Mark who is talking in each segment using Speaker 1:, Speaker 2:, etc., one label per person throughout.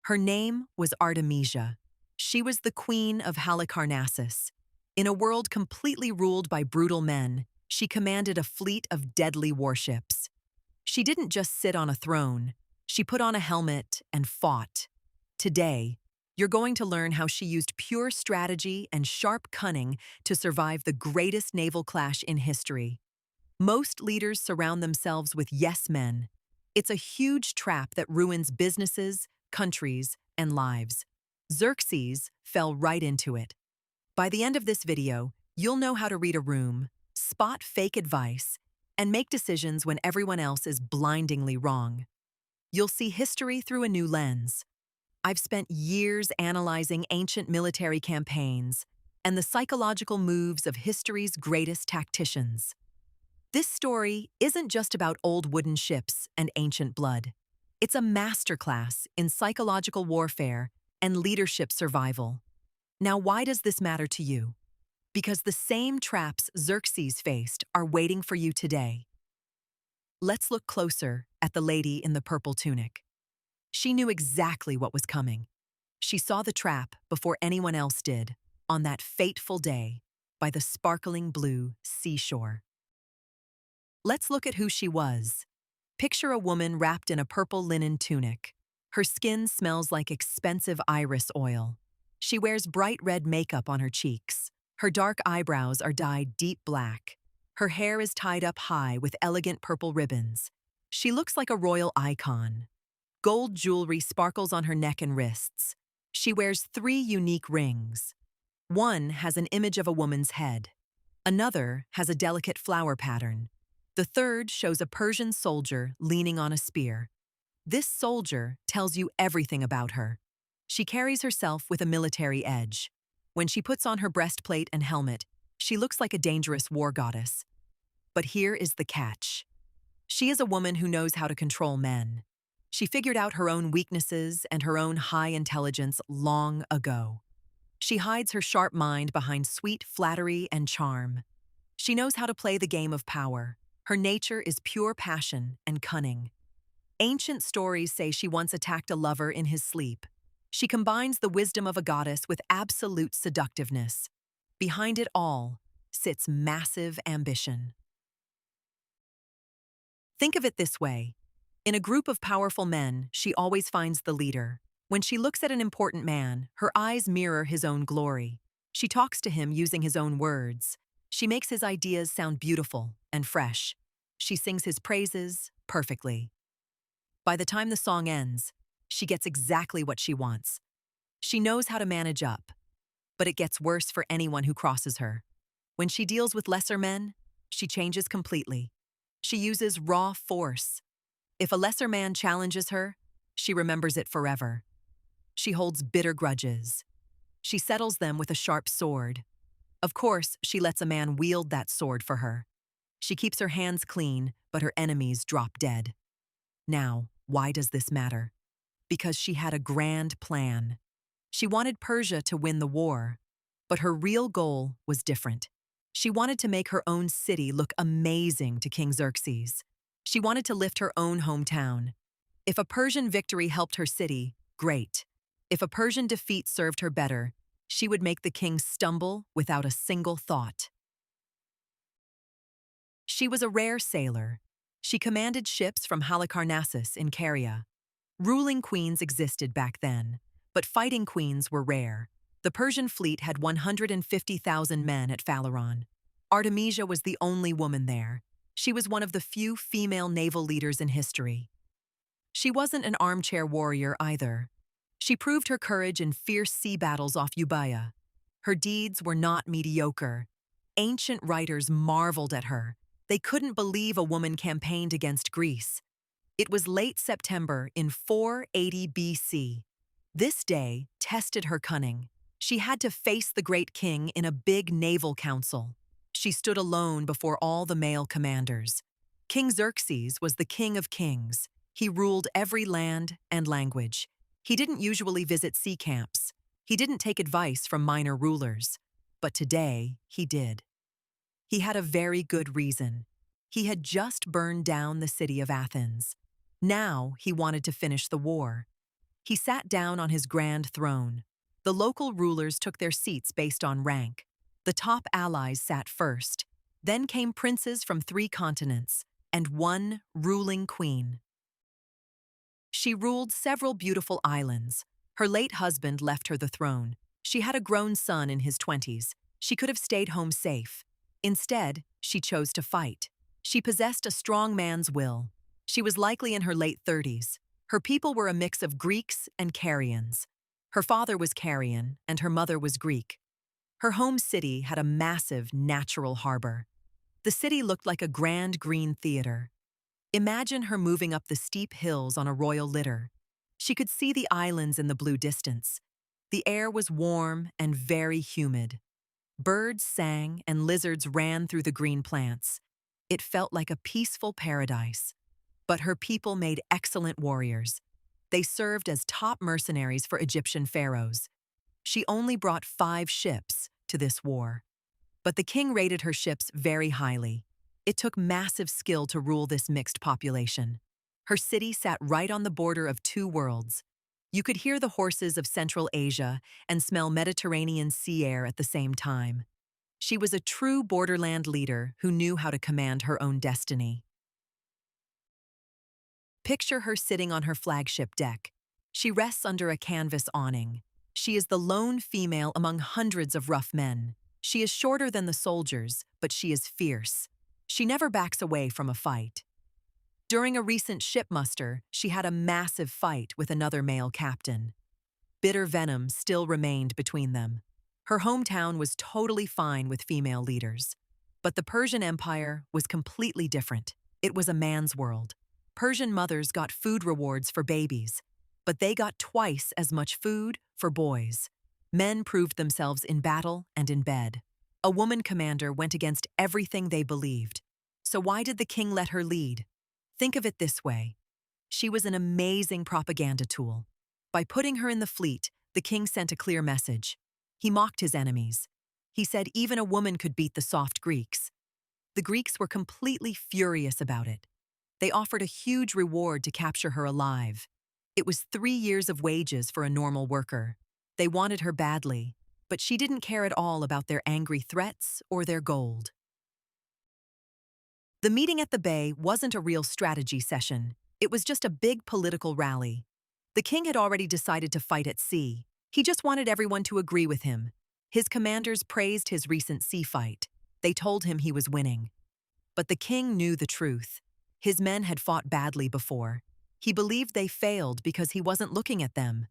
Speaker 1: Her name was Artemisia. She was the queen of Halicarnassus. In a world completely ruled by brutal men, she commanded a fleet of deadly warships. She didn't just sit on a throne, she put on a helmet and fought. Today, you're going to learn how she used pure strategy and sharp cunning to survive the greatest naval clash in history. Most leaders surround themselves with yes men. It's a huge trap that ruins businesses, countries, and lives. Xerxes fell right into it. By the end of this video, you'll know how to read a room, spot fake advice, and make decisions when everyone else is blindingly wrong. You'll see history through a new lens. I've spent years analyzing ancient military campaigns and the psychological moves of history's greatest tacticians. This story isn't just about old wooden ships and ancient blood. It's a masterclass in psychological warfare and leadership survival. Now, why does this matter to you? Because the same traps Xerxes faced are waiting for you today. Let's look closer at the lady in the purple tunic. She knew exactly what was coming. She saw the trap before anyone else did, on that fateful day, by the sparkling blue seashore. Let's look at who she was. Picture a woman wrapped in a purple linen tunic. Her skin smells like expensive iris oil. She wears bright red makeup on her cheeks. Her dark eyebrows are dyed deep black. Her hair is tied up high with elegant purple ribbons. She looks like a royal icon. Gold jewelry sparkles on her neck and wrists. She wears 3 unique rings. One has an image of a woman's head. Another has a delicate flower pattern. The third shows a Persian soldier leaning on a spear. This soldier tells you everything about her. She carries herself with a military edge. When she puts on her breastplate and helmet, she looks like a dangerous war goddess. But here is the catch. She is a woman who knows how to control men. She figured out her own weaknesses and her own high intelligence long ago. She hides her sharp mind behind sweet flattery and charm. She knows how to play the game of power. Her nature is pure passion and cunning. Ancient stories say she once attacked a lover in his sleep. She combines the wisdom of a goddess with absolute seductiveness. Behind it all sits massive ambition. Think of it this way. In a group of powerful men, she always finds the leader. When she looks at an important man, her eyes mirror his own glory. She talks to him using his own words. She makes his ideas sound beautiful and fresh. She sings his praises perfectly. By the time the song ends, she gets exactly what she wants. She knows how to manage up, but it gets worse for anyone who crosses her. When she deals with lesser men, she changes completely. She uses raw force. If a lesser man challenges her, she remembers it forever. She holds bitter grudges. She settles them with a sharp sword. Of course, she lets a man wield that sword for her. She keeps her hands clean, but her enemies drop dead. Now, why does this matter? Because she had a grand plan. She wanted Persia to win the war, but her real goal was different. She wanted to make her own city look amazing to King Xerxes. She wanted to lift her own hometown. If a Persian victory helped her city, great. If a Persian defeat served her better, she would make the king stumble without a single thought. She was a rare sailor. She commanded ships from Halicarnassus in Caria. Ruling queens existed back then, but fighting queens were rare. The Persian fleet had 150,000 men at Phaleron. Artemisia was the only woman there. She was one of the few female naval leaders in history. She wasn't an armchair warrior either. She proved her courage in fierce sea battles off Euboea. Her deeds were not mediocre. Ancient writers marveled at her. They couldn't believe a woman campaigned against Greece. It was late September in 480 BC. This day tested her cunning. She had to face the great king in a big naval council. She stood alone before all the male commanders. King Xerxes was the king of kings. He ruled every land and language. He didn't usually visit sea camps. He didn't take advice from minor rulers. But today, he did. He had a very good reason. He had just burned down the city of Athens. Now he wanted to finish the war. He sat down on his grand throne. The local rulers took their seats based on rank. The top allies sat first. Then came princes from 3 continents, and one ruling queen. She ruled several beautiful islands. Her late husband left her the throne. She had a grown son in his 20s. She could have stayed home safe. Instead, she chose to fight. She possessed a strong man's will. She was likely in her late 30s. Her people were a mix of Greeks and Carians. Her father was Carian, and her mother was Greek. Her home city had a massive natural harbor. The city looked like a grand green theater. Imagine her moving up the steep hills on a royal litter. She could see the islands in the blue distance. The air was warm and very humid. Birds sang and lizards ran through the green plants. It felt like a peaceful paradise. But her people made excellent warriors. They served as top mercenaries for Egyptian pharaohs. She only brought 5 ships to this war. But the king rated her ships very highly. It took massive skill to rule this mixed population. Her city sat right on the border of 2 worlds. You could hear the horses of Central Asia and smell Mediterranean sea air at the same time. She was a true borderland leader who knew how to command her own destiny. Picture her sitting on her flagship deck. She rests under a canvas awning. She is the lone female among hundreds of rough men. She is shorter than the soldiers, but she is fierce. She never backs away from a fight. During a recent ship muster, she had a massive fight with another male captain. Bitter venom still remained between them. Her hometown was totally fine with female leaders. But the Persian Empire was completely different. It was a man's world. Persian mothers got food rewards for babies, but they got twice as much food for boys. Men proved themselves in battle and in bed. A woman commander went against everything they believed. So why did the king let her lead? Think of it this way. She was an amazing propaganda tool. By putting her in the fleet, the king sent a clear message. He mocked his enemies. He said even a woman could beat the soft Greeks. The Greeks were completely furious about it. They offered a huge reward to capture her alive. It was 3 years of wages for a normal worker. They wanted her badly, but she didn't care at all about their angry threats or their gold. The meeting at the bay wasn't a real strategy session. It was just a big political rally. The king had already decided to fight at sea. He just wanted everyone to agree with him. His commanders praised his recent sea fight. They told him he was winning. But the king knew the truth. His men had fought badly before. He believed they failed because he wasn't looking at them.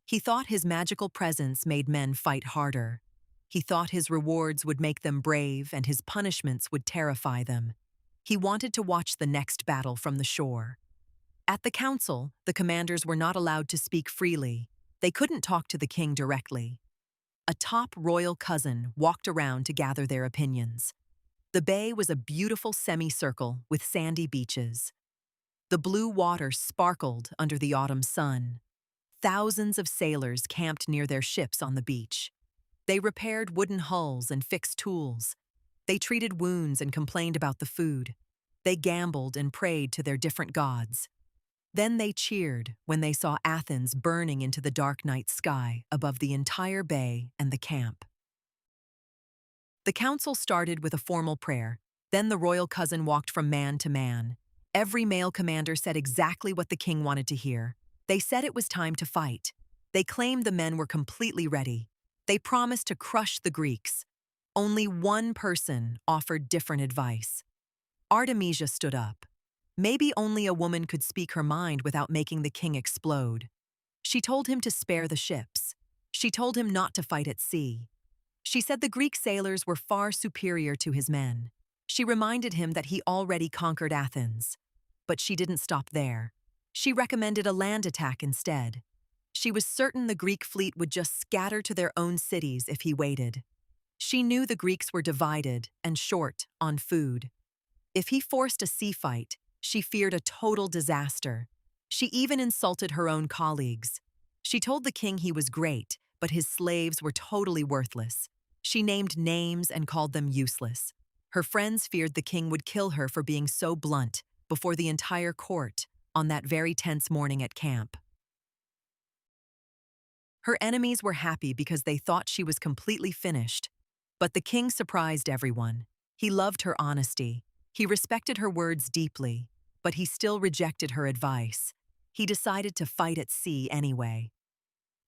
Speaker 1: He thought his magical presence made men fight harder. He thought his rewards would make them brave and his punishments would terrify them. He wanted to watch the next battle from the shore. At the council, the commanders were not allowed to speak freely. They couldn't talk to the king directly. A top royal cousin walked around to gather their opinions. The bay was a beautiful semicircle with sandy beaches. The blue water sparkled under the autumn sun. Thousands of sailors camped near their ships on the beach. They repaired wooden hulls and fixed tools. They treated wounds and complained about the food. They gambled and prayed to their different gods. Then they cheered when they saw Athens burning into the dark night sky above the entire bay and the camp. The council started with a formal prayer. Then the royal cousin walked from man to man. Every male commander said exactly what the king wanted to hear. They said it was time to fight. They claimed the men were completely ready. They promised to crush the Greeks. Only one person offered different advice. Artemisia stood up. Maybe only a woman could speak her mind without making the king explode. She told him to spare the ships. She told him not to fight at sea. She said the Greek sailors were far superior to his men. She reminded him that he already conquered Athens. But she didn't stop there. She recommended a land attack instead. She was certain the Greek fleet would just scatter to their own cities if he waited. She knew the Greeks were divided and short on food. If he forced a sea fight, she feared a total disaster. She even insulted her own colleagues. She told the king he was great, but his slaves were totally worthless. She named names and called them useless. Her friends feared the king would kill her for being so blunt before the entire court on that very tense morning at camp. Her enemies were happy because they thought she was completely finished. But the king surprised everyone. He loved her honesty. He respected her words deeply, but he still rejected her advice. He decided to fight at sea anyway.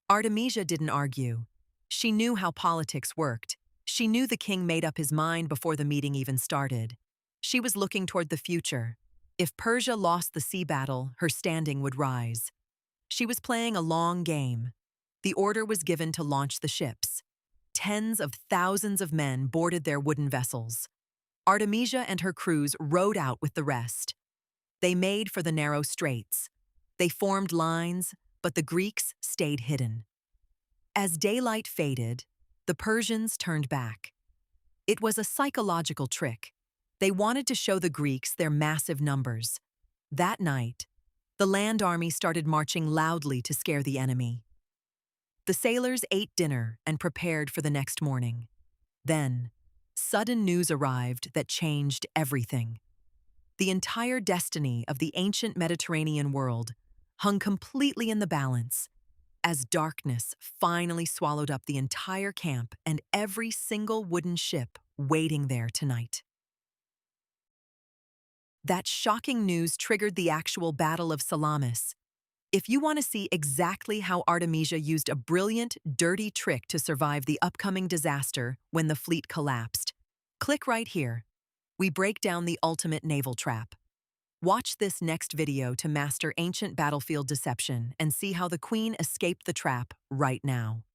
Speaker 1: Artemisia didn't argue. She knew how politics worked. She knew the king made up his mind before the meeting even started. She was looking toward the future. If Persia lost the sea battle, her standing would rise. She was playing a long game. The order was given to launch the ships. Tens of thousands of men boarded their wooden vessels. Artemisia and her crews rowed out with the rest. They made for the narrow straits. They formed lines, but the Greeks stayed hidden. As daylight faded, the Persians turned back. It was a psychological trick. They wanted to show the Greeks their massive numbers. That night, the land army started marching loudly to scare the enemy. The sailors ate dinner and prepared for the next morning. Then, sudden news arrived that changed everything. The entire destiny of the ancient Mediterranean world hung completely in the balance as darkness finally swallowed up the entire camp and every single wooden ship waiting there tonight. That shocking news triggered the actual Battle of Salamis. If you want to see exactly how Artemisia used a brilliant, dirty trick to survive the upcoming disaster when the fleet collapsed, click right here. We break down the ultimate naval trap. Watch this next video to master ancient battlefield deception and see how the queen escaped the trap right now.